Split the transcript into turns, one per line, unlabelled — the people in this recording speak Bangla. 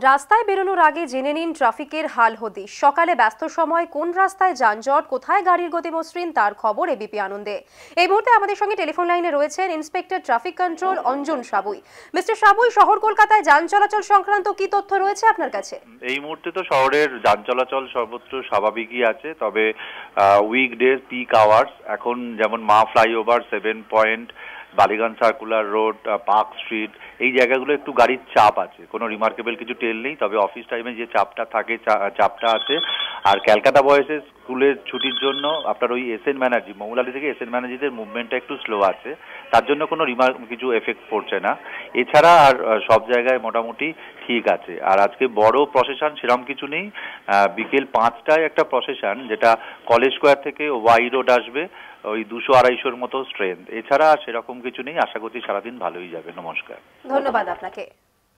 রাস্তায় বেরোনোর আগে জেনে নিন ট্রাফিকের হাল হদিশ। সকালে ব্যস্ত সময় কোন রাস্তায় যানজট, কোথায় গাড়ির গতি মসৃণ, তার খবর এবিপি আনন্দে। এই মুহূর্তে আমাদের সঙ্গে টেলিফোন লাইনে রয়েছেন inspector traffic control Anjan Sabui. Mister Sabui, শহর কলকাতায় যান চলাচল সংক্রান্ত কি তথ্য রয়েছে আপনার কাছে?
এই মুহূর্তে তো শহরের যান চলাচল সর্বত্র স্বাভাবিকই আছে, তবে উইকডেজ পিক আওয়ার্স এখন যেমন মা flyover, 7 point, Ballygunge circular road, park street, এই জায়গাগুলো একটু গাড়ির চাপ আছে। কোনো রিমার্কেবল কিছু টেল নেই, তবে অফিস টাইমে যে চাপটা থাকে চাপটা আছে। আর ক্যালকাটা বয়েসে স্কুলের ছুটির জন্য আপনার ওই এসএন ব্যানার্জি, মৌলালি থেকে এসএন ব্যানার্জিদের মুভমেন্টটা একটু স্লো আছে, তার জন্য কোনো কিছু এফেক্ট পড়ছে না। এছাড়া আর সব জায়গায় মোটামুটি ঠিক আছে। আর আজকে বড় প্রসেশন সেরকম কিছু নেই। বিকেল 5টায় একটা প্রসেশন যেটা কলেজ স্কোয়ার থেকে ওয়াই রোড আসবে, ওই 200-250-র মতো স্ট্রেন্থ। এছাড়া সেরকম কিছু নেই। আশা করছি সারাদিন ভালোই যাবে। নমস্কার।
ধন্যবাদ আপনাকে।